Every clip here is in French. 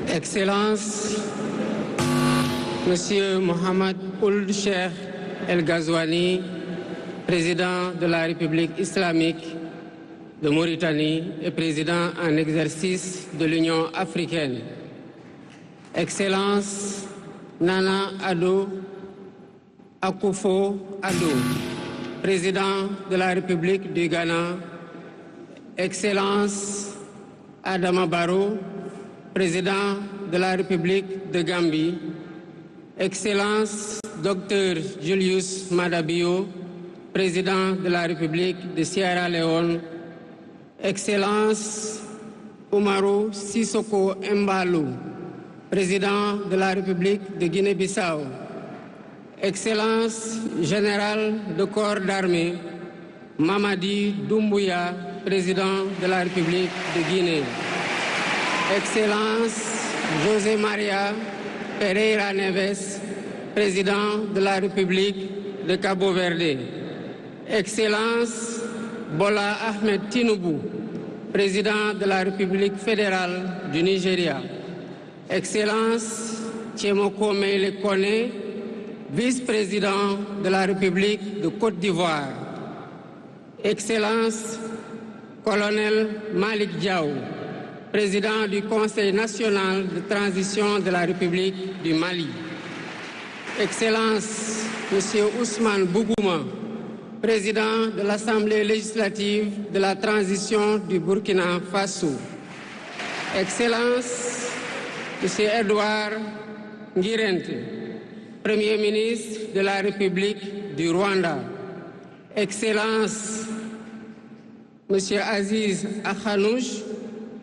Excellences, Monsieur Mohamed Ould Cheikh El Ghazouani, président de la République islamique de Mauritanie et président en exercice de l'Union africaine. Excellence Nana Addo Akufo-Addo, président de la République du Ghana. Excellence Adama Barrow, président de la République de Gambie. Excellence Dr Julius Maada Bio, président de la République de Sierra Leone. Excellence Umaru Sissoko Embalou, président de la République de Guinée-Bissau. Excellence Général de corps d'armée Mamadi Doumbouya, président de la République de Guinée. Excellence José Maria Pereira Neves, président de la République de Cabo Verde. Excellence Bola Ahmed Tinubu, président de la République fédérale du Nigeria. Excellence Tchemoko Mele Kone, vice-président de la République de Côte d'Ivoire. Excellence Colonel Malik Diaw, président du Conseil national de transition de la République du Mali. Excellence Monsieur Ousmane Bougouma, président de l'Assemblée législative de la transition du Burkina Faso. Excellence Monsieur Edouard Ngirente, Premier ministre de la République du Rwanda. Excellence Monsieur Aziz Akhanouch,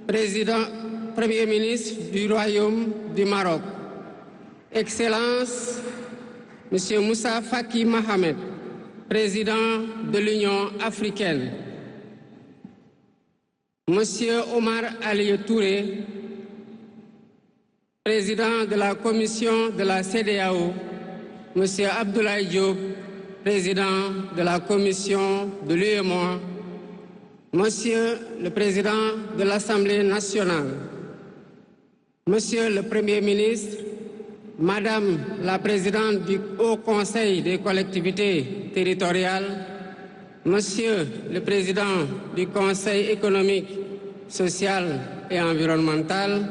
Premier ministre du Royaume du Maroc. Excellence Monsieur Moussa Faki Mohamed, président de l'Union africaine. Monsieur Omar Ali Touré, président de la commission de la CEDEAO. Monsieur Abdoulaye Diop, président de la commission de l'UEMOA. Monsieur le président de l'Assemblée nationale. Monsieur le Premier ministre, Madame la présidente du Haut Conseil des collectivités territoriales, Monsieur le président du Conseil économique, social et environnemental,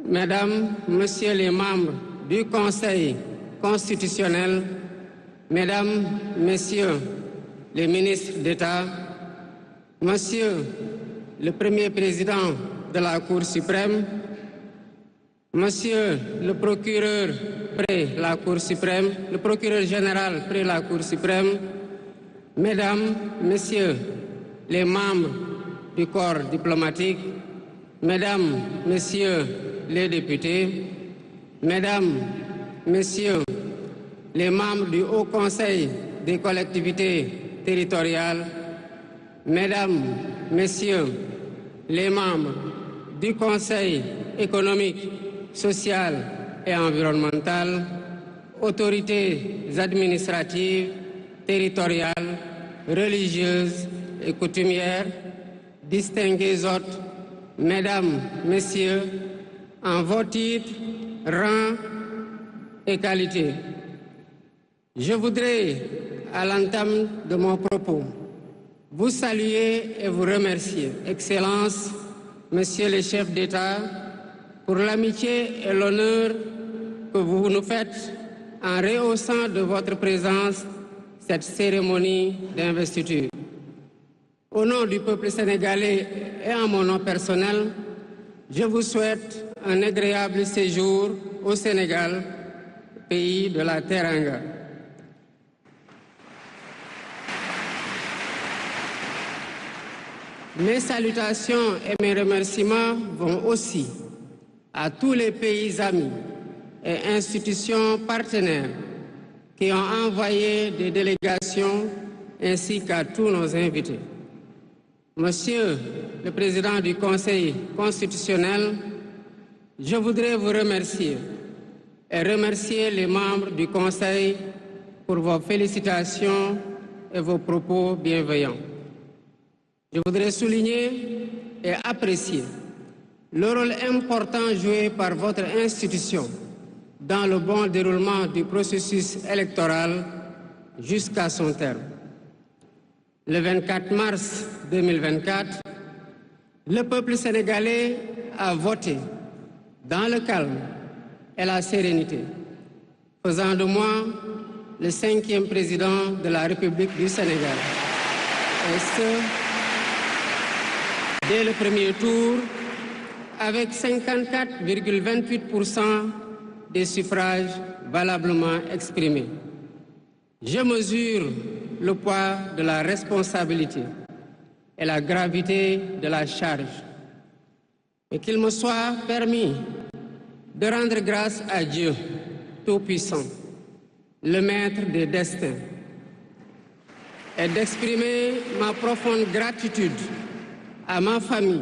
Mesdames, Messieurs les membres du Conseil constitutionnel, Mesdames, Messieurs les ministres d'État, Monsieur le Premier président de la Cour suprême, Monsieur le procureur près la Cour suprême, le procureur général près la Cour suprême, Mesdames, Messieurs les membres du corps diplomatique, Mesdames, Messieurs les députés, Mesdames, Messieurs les membres du Haut Conseil des collectivités territoriales, Mesdames, Messieurs les membres du Conseil économique, social et environnemental, autorités administratives, territoriales, religieuses et coutumières, distingués hôtes, Mesdames, Messieurs, en vos titres, rangs et qualités. Je voudrais, à l'entame de mon propos, vous saluer et vous remercier, Excellences, Messieurs les chefs d'État, pour l'amitié et l'honneur que vous nous faites en rehaussant de votre présence cette cérémonie d'investiture. Au nom du peuple sénégalais et en mon nom personnel, je vous souhaite un agréable séjour au Sénégal, pays de la Teranga. Mes salutations et mes remerciements vont aussi à tous les pays amis et institutions partenaires qui ont envoyé des délégations ainsi qu'à tous nos invités. Monsieur le Président du Conseil constitutionnel, je voudrais vous remercier et remercier les membres du Conseil pour vos félicitations et vos propos bienveillants. Je voudrais souligner et apprécier le rôle important joué par votre institution dans le bon déroulement du processus électoral jusqu'à son terme. Le 24 mars 2024, le peuple sénégalais a voté dans le calme et la sérénité, faisant de moi le 5e président de la République du Sénégal. Et ce, dès le premier tour, avec 54,28% des suffrages valablement exprimés. Je mesure le poids de la responsabilité et la gravité de la charge. Et qu'il me soit permis de rendre grâce à Dieu Tout-Puissant, le Maître des destins, et d'exprimer ma profonde gratitude à ma famille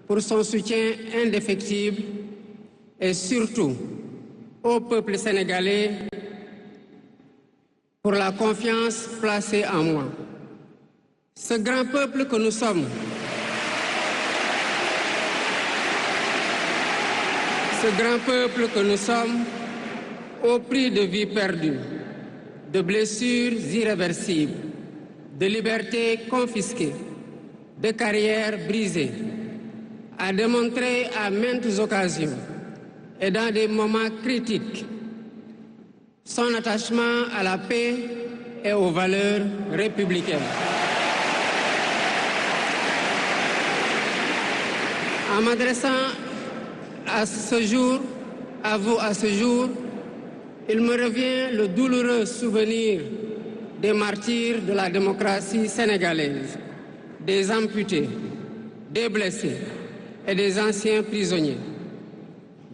pour son soutien indéfectible et surtout au peuple sénégalais pour la confiance placée en moi. Ce grand peuple que nous sommes, au prix de vies perdues, de blessures irréversibles, de libertés confisquées, de carrières brisées, a démontré à maintes occasions et dans des moments critiques son attachement à la paix et aux valeurs républicaines. En m'adressant à vous à ce jour, il me revient le douloureux souvenir des martyrs de la démocratie sénégalaise, des amputés, des blessés et des anciens prisonniers.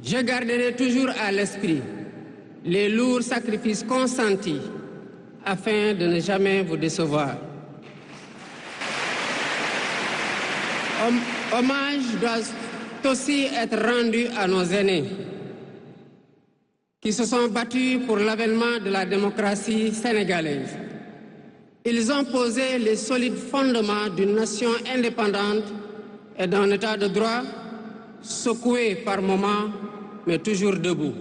Je garderai toujours à l'esprit les lourds sacrifices consentis afin de ne jamais vous décevoir. Hommage doit aussi être rendu à nos aînés qui se sont battus pour l'avènement de la démocratie sénégalaise. Ils ont posé les solides fondements d'une nation indépendante et d'un état de droit secoué par moments, mais toujours debout.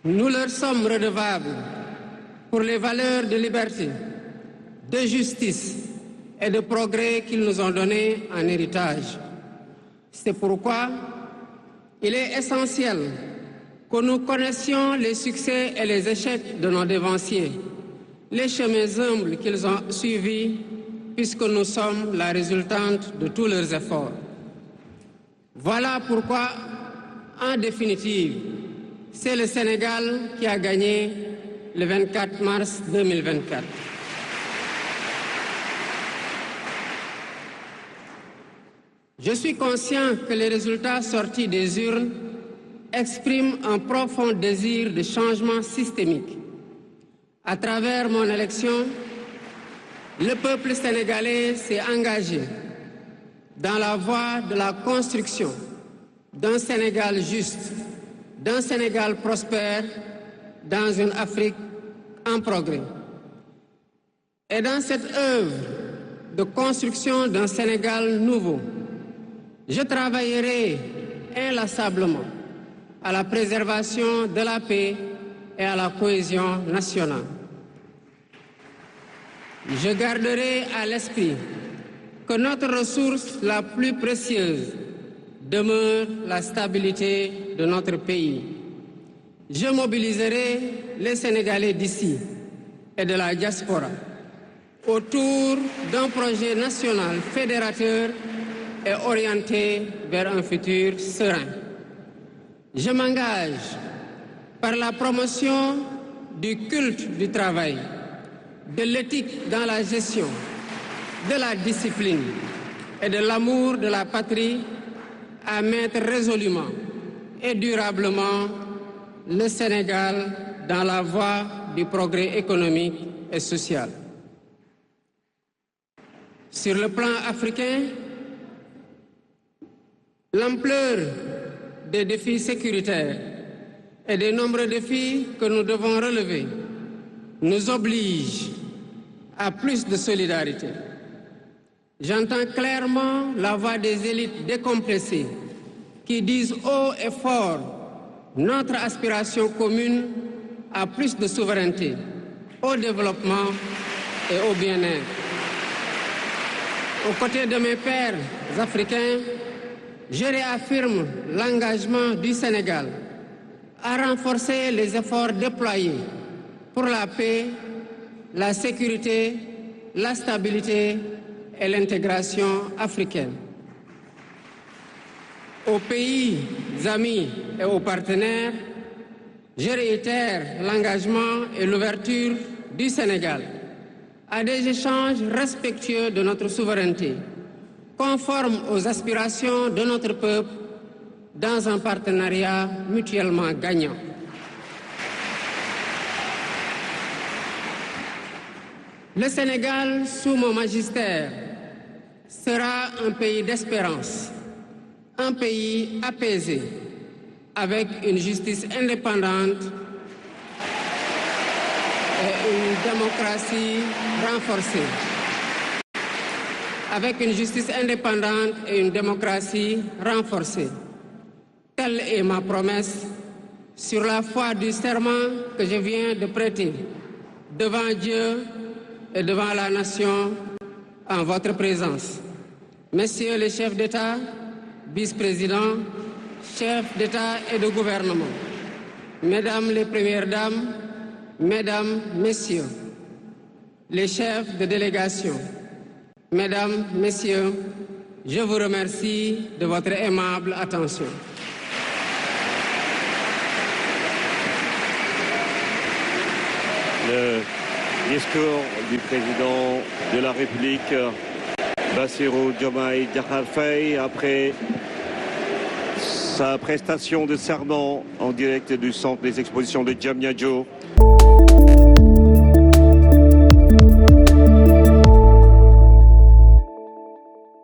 Nous leur sommes redevables pour les valeurs de liberté, de justice et de progrès qu'ils nous ont données en héritage. C'est pourquoi il est essentiel que nous connaissions les succès et les échecs de nos dévanciers, les chemins humbles qu'ils ont suivis, puisque nous sommes la résultante de tous leurs efforts. Voilà pourquoi, en définitive, c'est le Sénégal qui a gagné le 24 mars 2024. Je suis conscient que les résultats sortis des urnes expriment un profond désir de changement systémique. À travers mon élection, le peuple sénégalais s'est engagé dans la voie de la construction d'un Sénégal juste, d'un Sénégal prospère, dans une Afrique en progrès. Et dans cette œuvre de construction d'un Sénégal nouveau, je travaillerai inlassablement à la préservation de la paix et à la cohésion nationale. Je garderai à l'esprit que notre ressource la plus précieuse demeure la stabilité de notre pays. Je mobiliserai les Sénégalais d'ici et de la diaspora autour d'un projet national fédérateur et orienté vers un futur serein. Je m'engage par la promotion du culte du travail, de l'éthique dans la gestion, de la discipline et de l'amour de la patrie à mettre résolument et durablement le Sénégal dans la voie du progrès économique et social. Sur le plan africain, l'ampleur des défis sécuritaires et des nombreux défis que nous devons relever nous oblige à plus de solidarité. J'entends clairement la voix des élites décomplexées qui disent haut et fort notre aspiration commune à plus de souveraineté, au développement et au bien-être. Aux côtés de mes pairs africains, je réaffirme l'engagement du Sénégal à renforcer les efforts déployés pour la paix, la sécurité, la stabilité et l'intégration africaine. Aux pays amis et aux partenaires, je réitère l'engagement et l'ouverture du Sénégal à des échanges respectueux de notre souveraineté, conformes aux aspirations de notre peuple, dans un partenariat mutuellement gagnant. Le Sénégal, sous mon magistère, sera un pays d'espérance, un pays apaisé, avec une justice indépendante et une démocratie renforcée. Avec une justice indépendante et une démocratie renforcée. Telle est ma promesse sur la foi du serment que je viens de prêter devant Dieu et devant la nation en votre présence. Messieurs les chefs d'État, vice-présidents, chefs d'État et de gouvernement, Mesdames les Premières Dames, Mesdames, Messieurs, les chefs de délégation, Mesdames, Messieurs, je vous remercie de votre aimable attention. Le discours du président de la République, Bassirou Diomaye Diakhar Faye, après sa prestation de serment en direct du centre des expositions de Diamniadio.